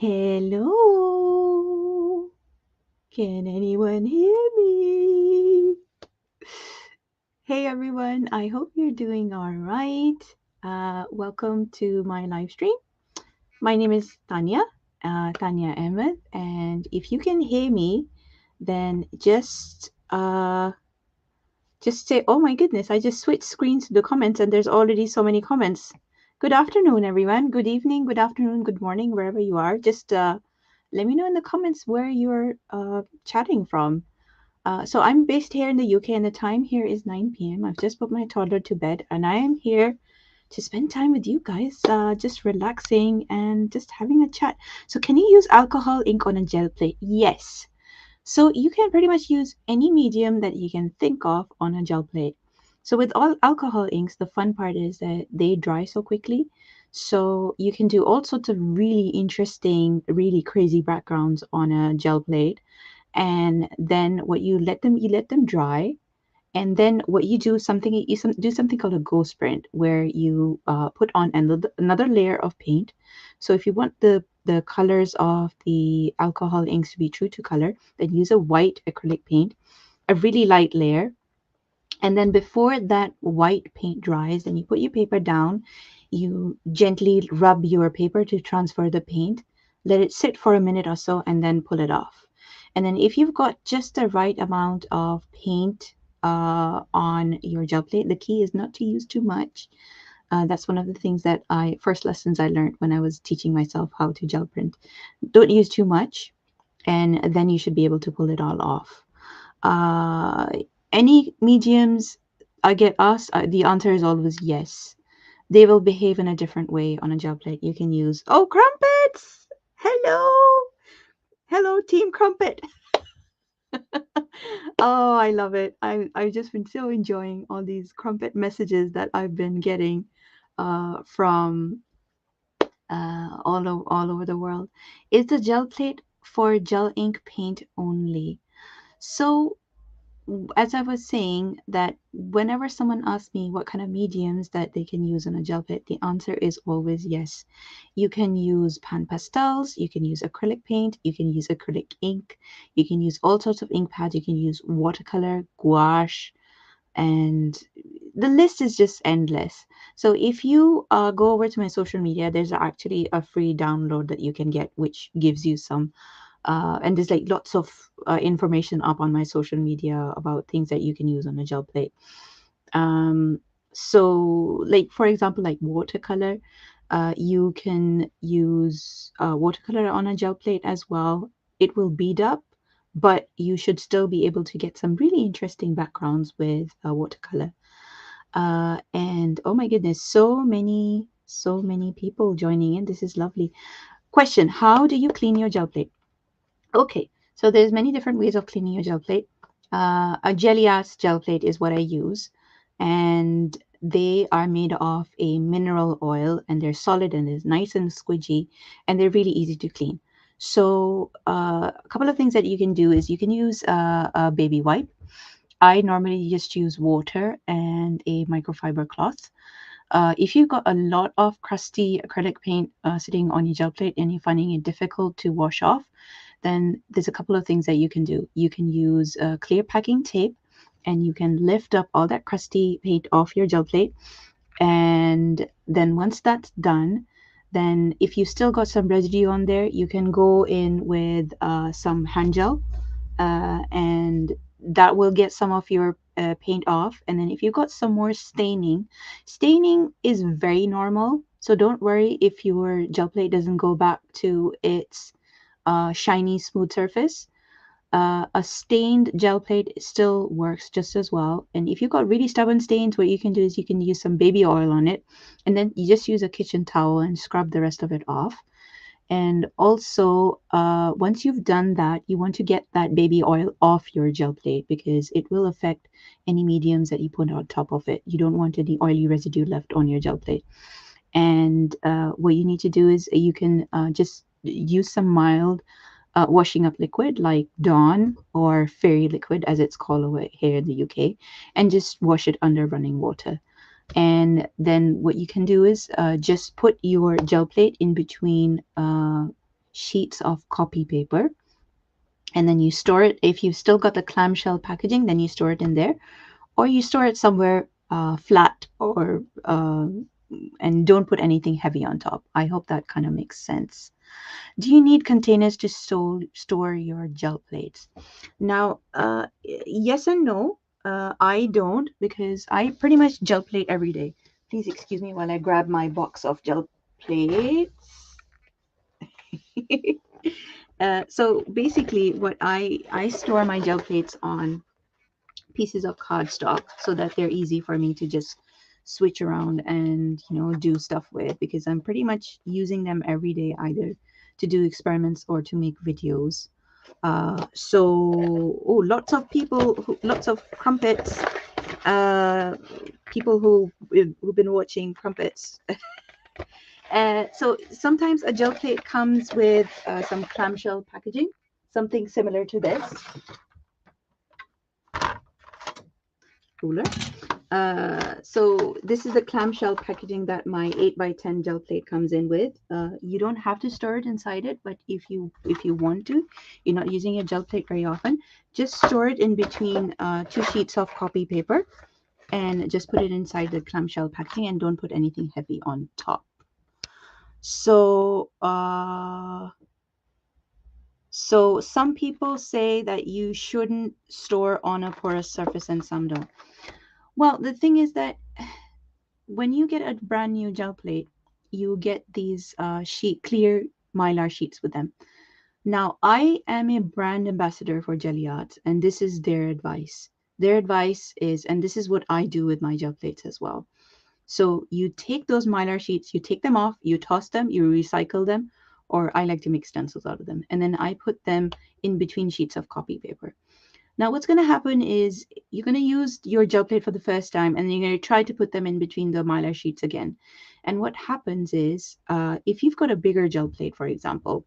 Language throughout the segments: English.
Hello. Can anyone hear me? Hey everyone, I hope you're doing all right. Welcome to my live stream. My name is Tania, Tania Ahmed, and if you can hear me, then just say, "Oh my goodness, I just switched screens to the comments and there's already so many comments." Good afternoon, everyone. Good evening, good afternoon, good morning, wherever you are. Just let me know in the comments where you're chatting from. So I'm based here in the UK, and the time here is 9 p.m. I've just put my toddler to bed, and I am here to spend time with you guys, just relaxing and just having a chat. So, can you use alcohol ink on a gel plate? Yes. So you can pretty much use any medium that you can think of on a gel plate. So with all alcohol inks, the fun part is that they dry so quickly. So you can do all sorts of really interesting, really crazy backgrounds on a gel plate. And then what you let them dry, and then what you do something you do something called a ghost print, where you put on another layer of paint. So if you want the colors of the alcohol inks to be true to color, then use a white acrylic paint, a really light layer. And then before that white paint dries, then you put your paper down, you gently rub your paper to transfer the paint, let it sit for a minute or so, and then pull it off. And then if you've got just the right amount of paint on your gel plate, the key is not to use too much. That's one of the things that first lessons I learned when I was teaching myself how to gel print. Don't use too much, and then you should be able to pull it all off. Uh, any mediums I get asked, the answer is always yes. They will behave in a different way on a gel plate. You can use, oh, crumpets! Hello! Hello, Team Crumpet! Oh, I love it. I've just been so enjoying all these crumpet messages that I've been getting from all over the world. Is the gel plate for gel ink paint only? So as I was saying, that whenever someone asks me what kind of mediums that they can use on a gel plate, the answer is always yes. You can use pan pastels, you can use acrylic paint, you can use acrylic ink, you can use all sorts of ink pads, you can use watercolor, gouache, and the list is just endless. So if you go over to my social media, there's actually a free download that you can get, which gives you some and there's like lots of information up on my social media about things that you can use on a gel plate. Um, so, like for example, like watercolor, you can use watercolor on a gel plate as well. It will bead up, but you should still be able to get some really interesting backgrounds with watercolor. And oh my goodness, so many people joining in. This is lovely. Question: how do you clean your gel plate? Okay, so there's many different ways of cleaning your gel plate. A jelly-ass gel plate is what I use, and they are made of a mineral oil, and they're solid and it's nice and squidgy, and they're really easy to clean. So a couple of things that you can do is you can use a baby wipe. I normally just use water and a microfiber cloth. If you've got a lot of crusty acrylic paint sitting on your gel plate and you're finding it difficult to wash off, then there's a couple of things that you can do. You can use clear packing tape, and you can lift up all that crusty paint off your gel plate. And then once that's done, then if you still got some residue on there, you can go in with some hand gel, and that will get some of your paint off. And then if you've got some more staining is very normal. So don't worry if your gel plate doesn't go back to its shiny, smooth surface. A stained gel plate still works just as well. And if you've got really stubborn stains, what you can do is you can use some baby oil on it, and then you just use a kitchen towel and scrub the rest of it off. And also, once you've done that, you want to get that baby oil off your gel plate because it will affect any mediums that you put on top of it. You don't want any oily residue left on your gel plate. And what you need to do is you can just use some mild washing up liquid like Dawn or Fairy liquid, as it's called over here in the UK, and just wash it under running water. And then what you can do is just put your gel plate in between sheets of copy paper, and then you store it. If you've still got the clamshell packaging, then you store it in there, or you store it somewhere flat, or and don't put anything heavy on top. I hope that kind of makes sense. Do you need containers to store your gel plates? Now, yes and no. I don't, because I pretty much gel plate every day. Please excuse me while I grab my box of gel plates. So basically, what I store my gel plates on pieces of cardstock so that they're easy for me to just switch around and do stuff with, because I'm pretty much using them every day, either to do experiments or to make videos. So, oh, lots of people, lots of crumpets, people who've been watching crumpets. So sometimes a gel plate comes with some clamshell packaging, something similar to this ruler. So this is the clamshell packaging that my 8x10 gel plate comes in with. You don't have to store it inside it, but if you want to, you're not using your gel plate very often, just store it in between two sheets of copy paper, and just put it inside the clamshell packaging, and don't put anything heavy on top. So so some people say that you shouldn't store on a porous surface and some don't. Well, the thing is that when you get a brand new gel plate, you get these clear mylar sheets with them. Now, I am a brand ambassador for Jelly Arts, and this is their advice. Their advice is, and this is what I do with my gel plates as well. So you take those mylar sheets, you take them off, you toss them, you recycle them, or I like to make stencils out of them. And then I put them in between sheets of copy paper. Now, what's going to happen is you're going to use your gel plate for the first time, and you're going to try to put them in between the mylar sheets again. And what happens is, if you've got a bigger gel plate, for example,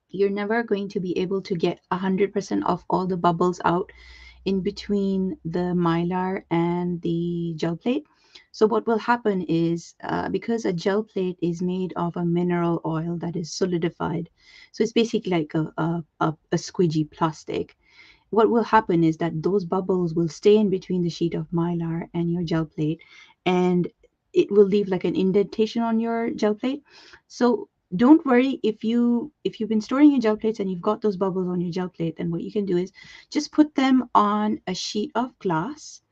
you're never going to be able to get 100% of all the bubbles out in between the mylar and the gel plate. So what will happen is, because a gel plate is made of a mineral oil that is solidified, so it's basically like a squidgy plastic. What will happen is that those bubbles will stay in between the sheet of mylar and your gel plate, and it will leave like an indentation on your gel plate. So don't worry if you've been storing your gel plates and you've got those bubbles on your gel plate, then what you can do is just put them on a sheet of glass,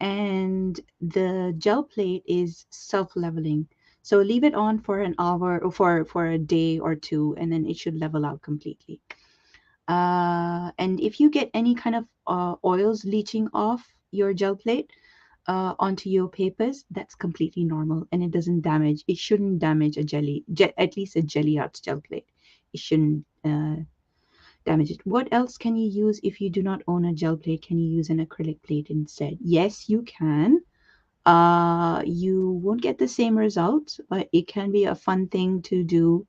and the gel plate is self-leveling. So leave it on for an hour, or for a day or two, and then it should level out completely. And if you get any kind of oils leaching off your gel plate onto your papers, that's completely normal, and it doesn't damage. It shouldn't damage at least a Jelly Arts gel plate. It shouldn't damage it. What else can you use if you do not own a gel plate? Can you use an acrylic plate instead? Yes, you can. You won't get the same result, but it can be a fun thing to do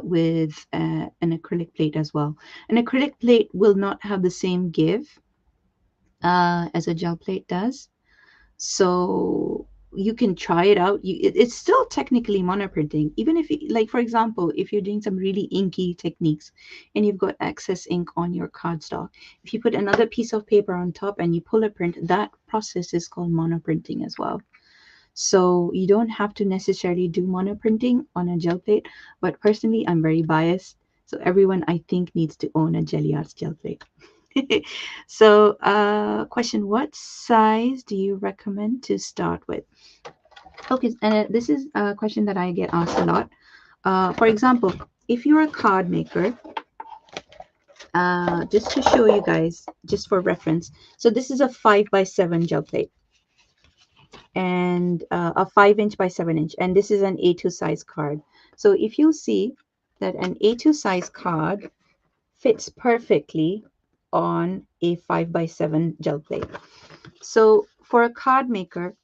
with an acrylic plate as well. An acrylic plate will not have the same give as a gel plate does. So you can try it out. It's still technically monoprinting, even if, like, for example, if you're doing some really inky techniques and you've got excess ink on your cardstock, if you put another piece of paper on top and you pull a print, that process is called monoprinting as well. So you don't have to necessarily do monoprinting on a gel plate, but personally, I'm very biased. So everyone, I think, needs to own a Jelly Arts gel plate. So question, what size do you recommend to start with? Okay, and this is a question that I get asked a lot. For example, if you're a card maker, just to show you guys, just for reference, so this is a 5x7 gel plate, and a 5" by 7", and this is an A2 size card. So if you see that an A2 size card fits perfectly on a 5x7 gel plate. So for a card maker,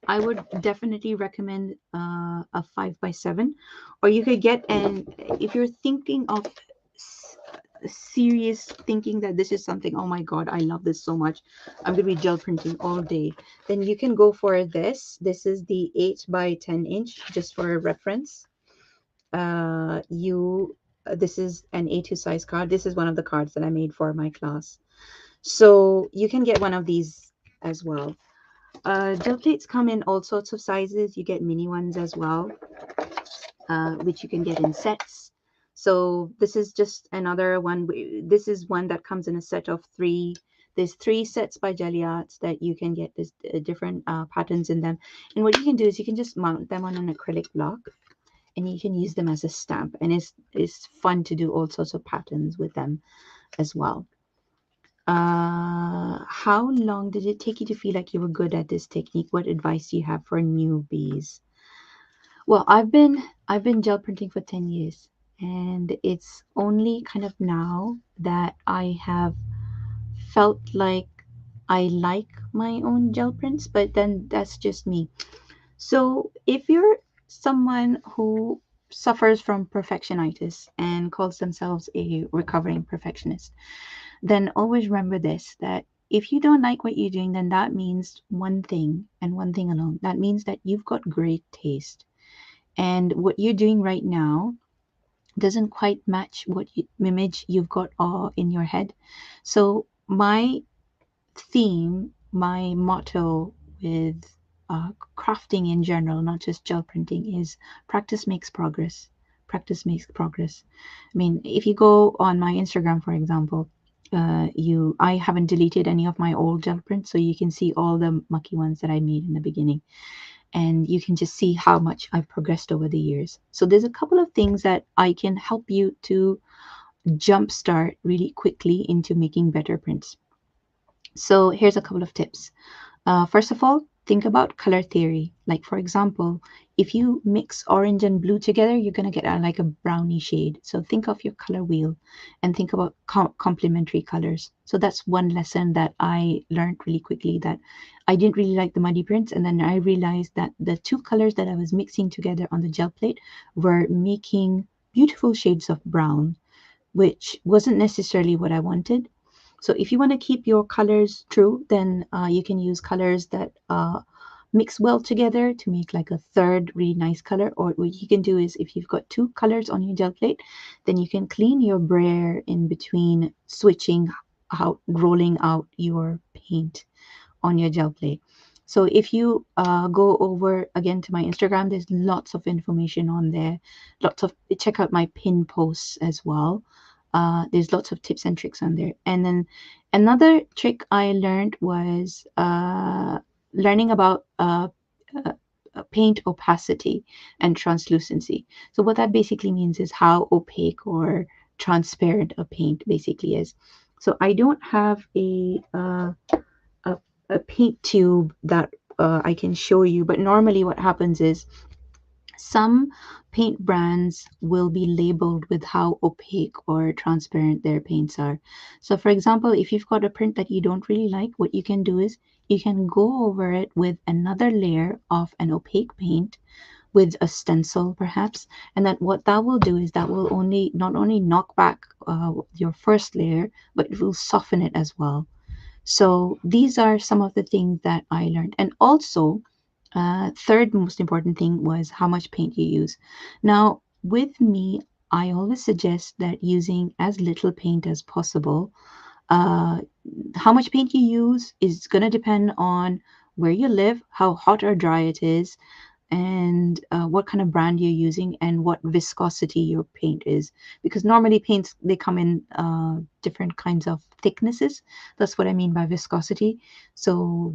I would definitely recommend a 5x7, or you could get an, if you're thinking of serious thinking that this is something, oh my god, I love this so much, I'm going to be gel printing all day, then you can go for this. This is the 8x10", just for a reference. this is an A2 size card. This is one of the cards that I made for my class. So you can get one of these as well. Gel plates come in all sorts of sizes. You get mini ones as well, which you can get in sets. So this is just another one. This is one that comes in a set of three. There's 3 sets by Jelly Arts that you can get this different patterns in them. And what you can do is you can just mount them on an acrylic block, and you can use them as a stamp. And it's fun to do all sorts of patterns with them as well. How long did it take you to feel like you were good at this technique? What advice do you have for newbies? Well, I've been gel printing for 10 years, and it's only kind of now that I have felt like I like my own gel prints, but then that's just me. So if you're someone who suffers from perfectionitis and calls themselves a recovering perfectionist, then always remember this, that if you don't like what you're doing, then that means one thing and one thing alone. That means that you've got great taste. And what you're doing right now doesn't quite match what image you've got in your head. So my theme, my motto with crafting in general, not just gel printing, is practice makes progress. Practice makes progress. I mean, if you go on my Instagram, for example, I haven't deleted any of my old gel prints, so you can see all the mucky ones that I made in the beginning, and you can just see how much I've progressed over the years. So there's a couple of things that I can help you to jumpstart really quickly into making better prints. So here's a couple of tips. First of all, think about color theory. Like, for example, if you mix orange and blue together, you're going to get like a brownie shade. So think of your color wheel and think about complementary colors. So that's one lesson that I learned really quickly, that I didn't really like the muddy prints. And then I realized that the 2 colors that I was mixing together on the gel plate were making beautiful shades of brown, which wasn't necessarily what I wanted. So if you want to keep your colors true, then you can use colors that mix well together to make like a third really nice color. Or what you can do is, if you've got 2 colors on your gel plate, then you can clean your brayer in between switching out, rolling out your paint on your gel plate. So if you go over again to my Instagram, there's lots of information on there. Check out my pin posts as well. There's lots of tips and tricks on there. And then another trick I learned was learning about uh, paint opacity and translucency. So what that basically means is how opaque or transparent a paint basically is. So I don't have a, a paint tube that I can show you, but normally what happens is some paint brands will be labeled with how opaque or transparent their paints are. So for example, if you've got a print that you don't really like, what you can do is you can go over it with another layer of an opaque paint, with a stencil perhaps, and that what that will do is that will only not only knock back your first layer, but it will soften it as well. So these are some of the things that I learned. And also, third most important thing was how much paint you use. Now, with me, I always suggest that using as little paint as possible. Uh, how much paint you use is going to depend on where you live, how hot or dry it is, and what kind of brand you're using, and what viscosity your paint is, because normally paints, they come in different kinds of thicknesses. That's what I mean by viscosity. So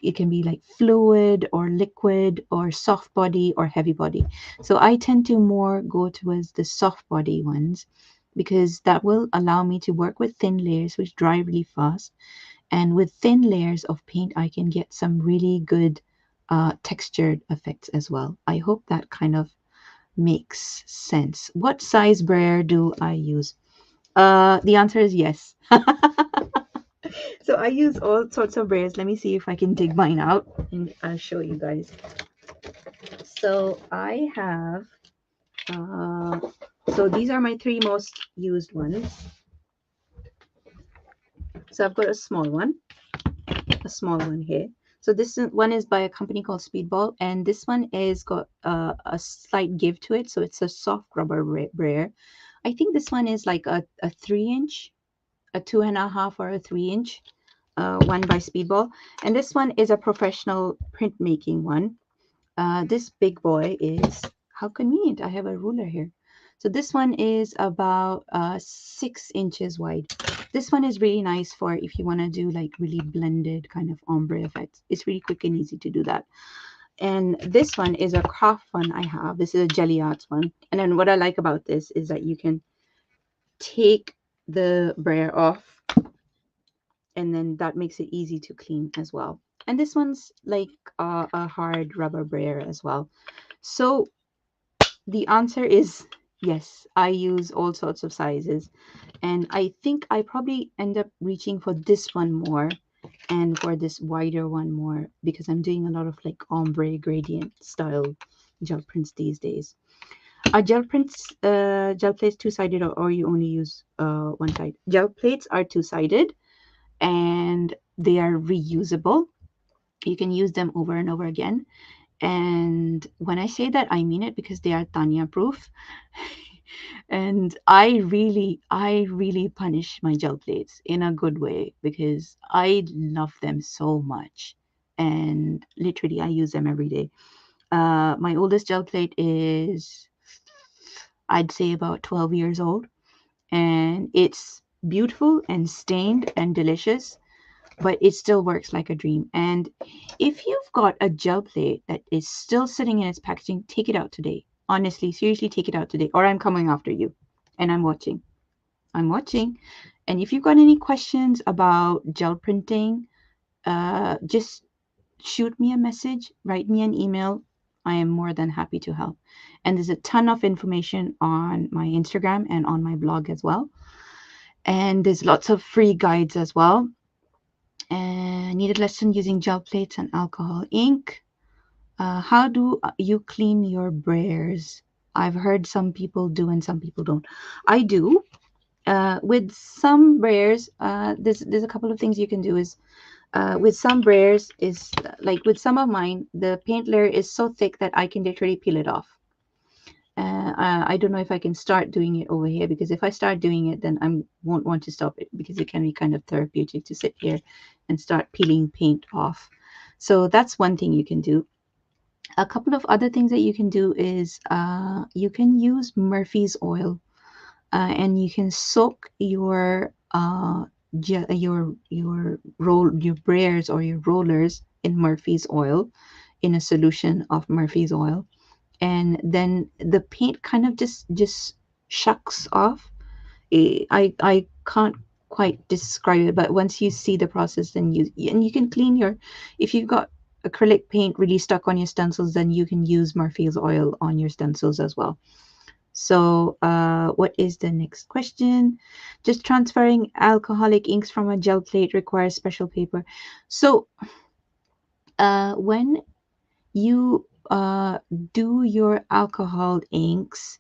it can be like fluid or liquid or soft body or heavy body. So I tend to more go towards the soft body ones, because that will allow me to work with thin layers which dry really fast. And with thin layers of paint, I can get some really good textured effects as well. I hope that kind of makes sense. What size brayer do I use? The answer is yes. So I use all sorts of brayers. Let me see if I can dig mine out and I'll show you guys. So I have, uh, so these are my 3 most used ones. So I've got a small one here. So this one is by a company called Speedball, and this one is got a slight give to it, so it's a soft rubber brayer. I think this one is like a 3 inch, a 2.5 or a 3 inch, one by Speedball, and this one is a professional printmaking one. This big boy is, how convenient, I have a ruler here. So this one is about 6 inches wide. This one is really nice for if you want to do like really blended kind of ombre effects. It's really quick and easy to do that. And this one is a craft one I have. This is a Jelly Arts one. And then what I like about this is that you can take the brayer off, and then that makes it easy to clean as well. And this one's like a hard rubber brayer as well. So the answer is yes, I use all sorts of sizes. And I think I probably end up reaching for this one more and for this wider one more because I'm doing a lot of like ombre gradient style gel prints these days. Are gel plates two-sided, or you only use one side? Gel plates are two-sided and they are reusable. You can use them over and over again. And when I say that, I mean it because they are Tania proof. And I really punish my gel plates in a good way because I love them so much. And literally, I use them every day. My oldest gel plate is, I'd say, about 12 years old. And it's beautiful and stained and delicious, but it still works like a dream. And if you've got a gel plate that is still sitting in its packaging, take it out today. Honestly, seriously, take it out today, or I'm coming after you. And I'm watching. I'm watching. And if you've got any questions about gel printing, just shoot me a message, write me an email. I am more than happy to help. And there's a ton of information on my Instagram and on my blog as well. And there's lots of free guides as well. And needed lesson using gel plates and alcohol ink. How do you clean your brayers? I've heard some people do and some people don't. I do. With some brayers, there's a couple of things you can do. Is with some brayers is like with some of mine, the paint layer is so thick that I can literally peel it off. I don't know if I can start doing it over here, because if I start doing it, then I won't want to stop it because it can be kind of therapeutic to sit here and start peeling paint off. So that's one thing you can do. A couple of other things that you can do is you can use Murphy's oil, and you can soak your brayers or your rollers in Murphy's oil, in a solution of Murphy's oil, and then the paint kind of just shucks off. I can't quite describe it, but once you see the process, then you can clean your, if you've got acrylic paint really stuck on your stencils, then you can use Murphy's oil on your stencils as well. So what is the next question? Just transferring alcoholic inks from a gel plate requires special paper. So when you do your alcohol inks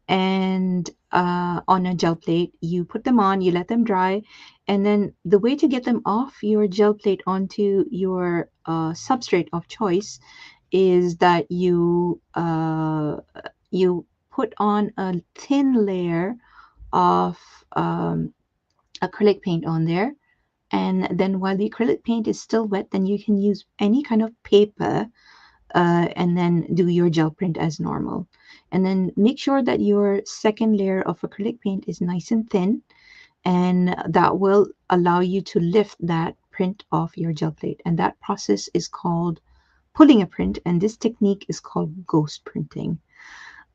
and on a gel plate, you put them on, you let them dry, and then the way to get them off your gel plate onto your substrate of choice is that you put on a thin layer of acrylic paint on there. And then while the acrylic paint is still wet, then you can use any kind of paper and then do your gel print as normal. And then make sure that your second layer of acrylic paint is nice and thin, and that will allow you to lift that print off your gel plate. And that process is called pulling a print, and this technique is called ghost printing.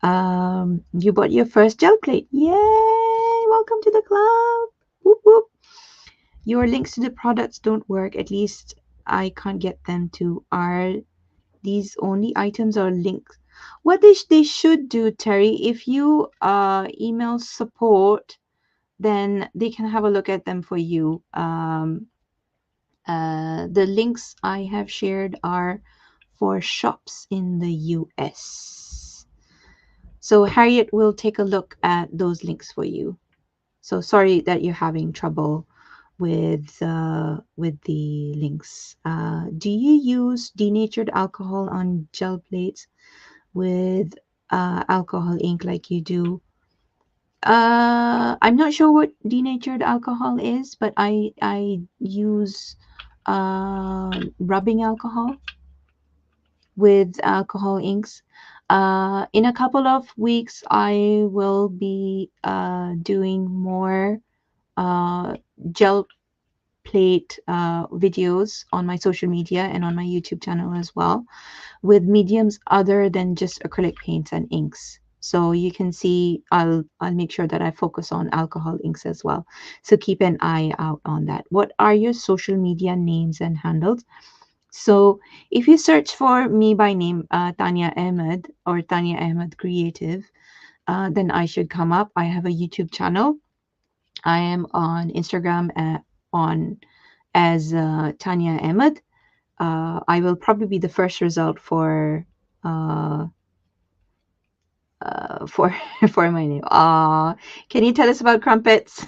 You bought your first gel plate. Yay! Welcome to the club. Whoop, whoop. Your links to the products don't work. At least I can't get them to. Are these only items or links? What they should do, Terry, if you email support, then they can have a look at them for you. The links I have shared are for shops in the US. So Harriet will take a look at those links for you. So sorry that you're having trouble with the links. Do you use denatured alcohol on gel plates with alcohol ink like you do? I'm not sure what denatured alcohol is, but I use rubbing alcohol with alcohol inks. In a couple of weeks, I will be doing more uh, gel plate videos on my social media and on my YouTube channel as well, with mediums other than just acrylic paints and inks. So you can see I'll make sure that I focus on alcohol inks as well. So keep an eye out on that. What are your social media names and handles? So if you search for me by name, Tania Ahmed or Tania Ahmed Creative, then I should come up. I have a YouTube channel. I am on Instagram on as Tania Ahmed. I will probably be the first result uh, for for my name. Can you tell us about crumpets?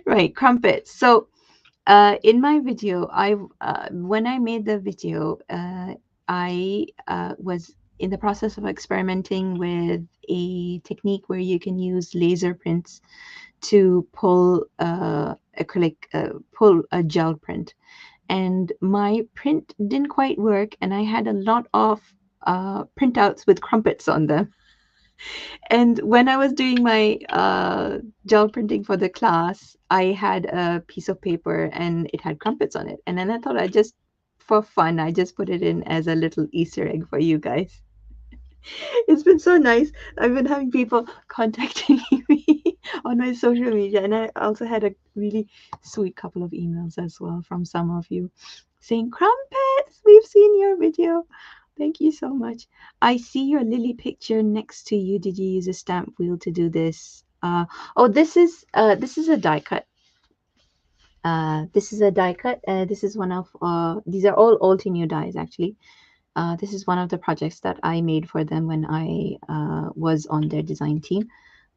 Right, crumpets. So in my video, I when I made the video, I was in the process of experimenting with a technique where you can use laser prints to pull a gel print, and my print didn't quite work, and I had a lot of printouts with crumpets on them. And when I was doing my gel printing for the class, I had a piece of paper and it had crumpets on it. And then I thought for fun, I just put it in as a little Easter egg for you guys. It's been so nice. I've been having people contacting me on my social media, and I also had a really sweet couple of emails as well from some of you saying, Crumpets, we've seen your video. Thank you so much. I see your lily picture next to you. Did you use a stamp wheel to do this? Oh, this is a die cut. This is a die cut. This is one of these are all new dies actually. This is one of the projects that I made for them when I was on their design team.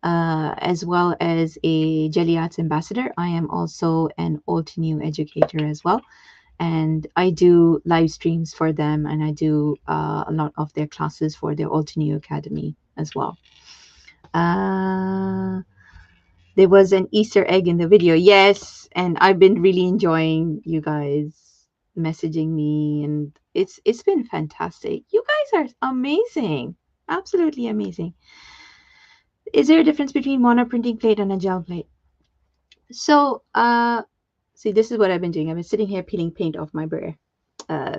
As well as a Jelly Arts ambassador, I am also an Alt-New educator as well. And I do live streams for them, and I do a lot of their classes for their Alt-New Academy as well. Uh, there was an Easter egg in the video. Yes, and I've been really enjoying you guys messaging me, and it's been fantastic. You guys are amazing. Absolutely amazing. Is there a difference between monoprinting plate and a gel plate? So, see, this is what I've been doing. I've been sitting here peeling paint off my brayer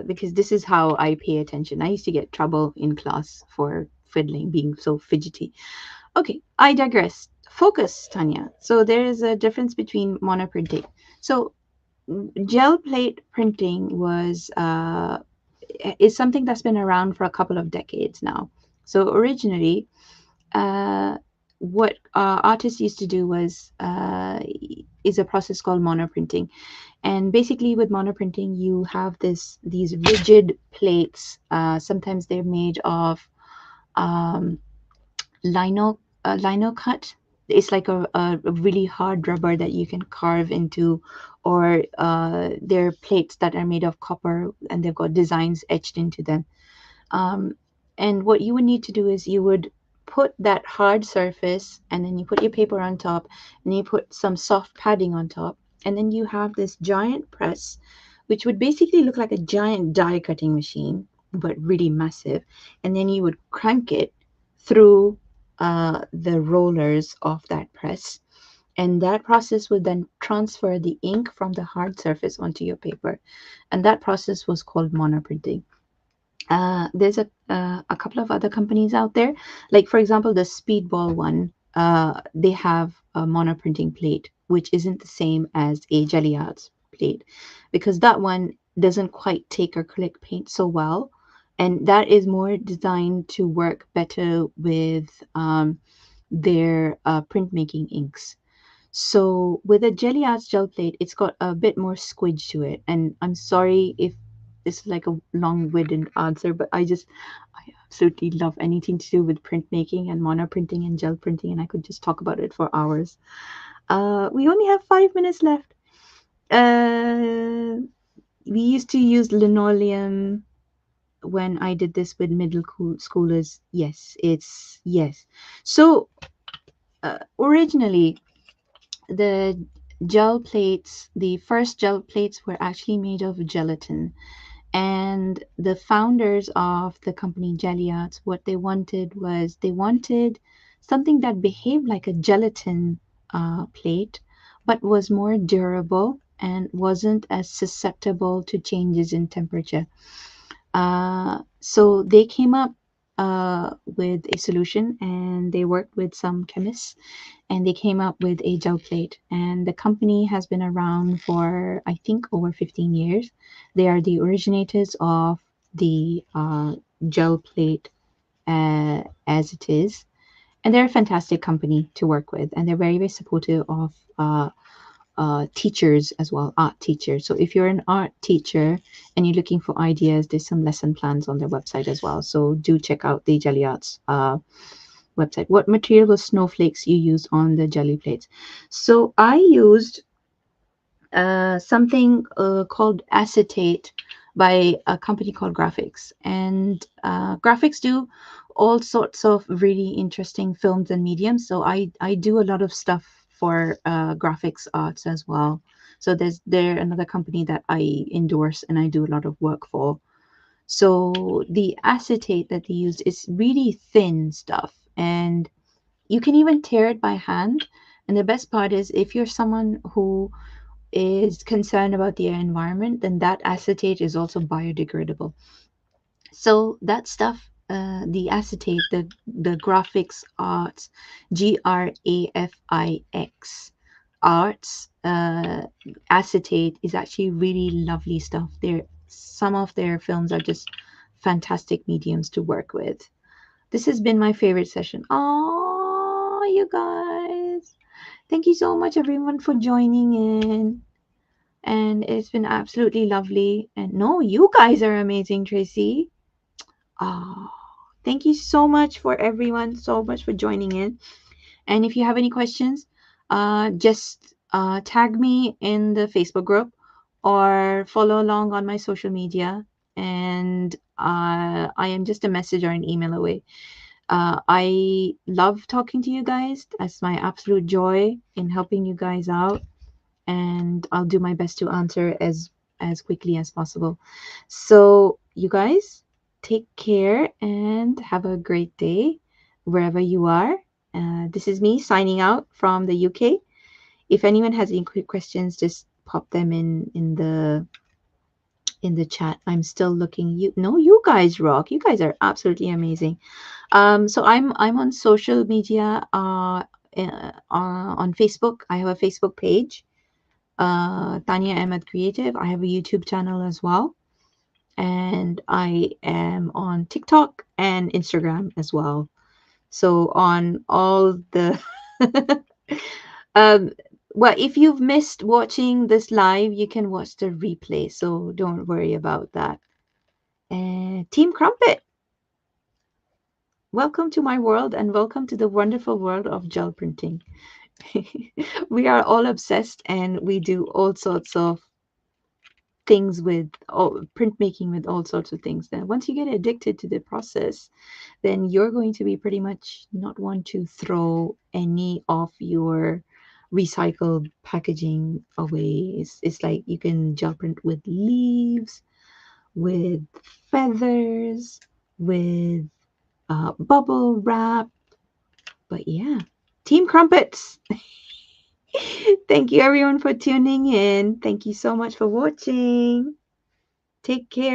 because this is how I pay attention. I used to get trouble in class for fiddling, being so fidgety. Okay, I digress. Focus, Tanya. So there is a difference between monoprinting. So gel plate printing is something that's been around for a couple of decades now. So originally, uh, what artists used to do is a process called monoprinting, and basically with monoprinting you have these rigid plates. Sometimes they're made of um, lino cut. It's like a really hard rubber that you can carve into, or they're plates that are made of copper and they've got designs etched into them. um, and what you would need to do is you would put that hard surface, and then you put your paper on top, and you put some soft padding on top, and then you have this giant press, which would basically look like a giant die cutting machine, but really massive. And then you would crank it through the rollers of that press. And that process would then transfer the ink from the hard surface onto your paper. And that process was called monoprinting. There's a couple of other companies out there, like for example the Speedball one. They have a monoprinting plate which isn't the same as a Jelly Arts plate, because that one doesn't quite take acrylic paint so well, and that is more designed to work better with their printmaking inks. So with a Jelly Arts gel plate, it's got a bit more squidge to it. And I'm sorry if this is like a long-winded answer, but I absolutely love anything to do with printmaking and monoprinting and gel printing, and I could just talk about it for hours. We only have 5 minutes left. Uh, we used to use linoleum when I did this with schoolers. Yes, it's yes. So originally, the gel plates, the first gel plates were actually made of gelatin. And the founders of the company Jelly Arts, what they wanted was they wanted something that behaved like a gelatin plate, but was more durable and wasn't as susceptible to changes in temperature. So they came up with a solution, and they worked with some chemists, and they came up with a gel plate. And the company has been around for, I think, over 15 years. They are the originators of the gel plate as it is. And they're a fantastic company to work with, and they're very, very supportive of teachers as well, art teachers. So if you're an art teacher and you're looking for ideas, there's some lesson plans on their website as well. So do check out the Jelly Arts website. What material was snowflakes you used on the jelly plates? So I used something called acetate by a company called Graphics. And Graphics do all sorts of really interesting films and mediums. So I do a lot of stuff for graphics arts as well. So they're another company that I endorse and I do a lot of work for. So the acetate that they use is really thin stuff, and you can even tear it by hand. And the best part is, if you're someone who is concerned about the environment, then that acetate is also biodegradable. So that stuff, the acetate, the graphics arts, Grafix arts, acetate is actually really lovely stuff. Some of their films are just fantastic mediums to work with. This has been my favorite session. Oh, you guys. Thank you so much, everyone, for joining in. And it's been absolutely lovely. And no, you guys are amazing, Tracy. Oh, thank you so much for everyone, so much for joining in. And if you have any questions, just tag me in the Facebook group or follow along on my social media. And I am just a message or an email away. I love talking to you guys. That's my absolute joy in helping you guys out, and I'll do my best to answer as quickly as possible. So you guys take care and have a great day wherever you are. This is me signing out from the UK. If anyone has any quick questions, just pop them in the chat. I'm still looking. You guys rock. You guys are absolutely amazing. So I'm on social media. On Facebook, I have a Facebook page, Tania Ahmed Creative. I have a YouTube channel as well, and I am on TikTok and Instagram as well. So on all the um well, if you've missed watching this live, you can watch the replay, so don't worry about that. And Team Crumpet, welcome to my world and welcome to the wonderful world of gel printing. We are all obsessed and we do all sorts of things with printmaking, with all sorts of things. Then once you get addicted to the process, then you're going to be pretty much not want to throw any of your recycled packaging away. It's like you can gel print with leaves, with feathers, with bubble wrap. But yeah, Team Crumpets. Thank you everyone for tuning in. Thank you so much for watching. Take care.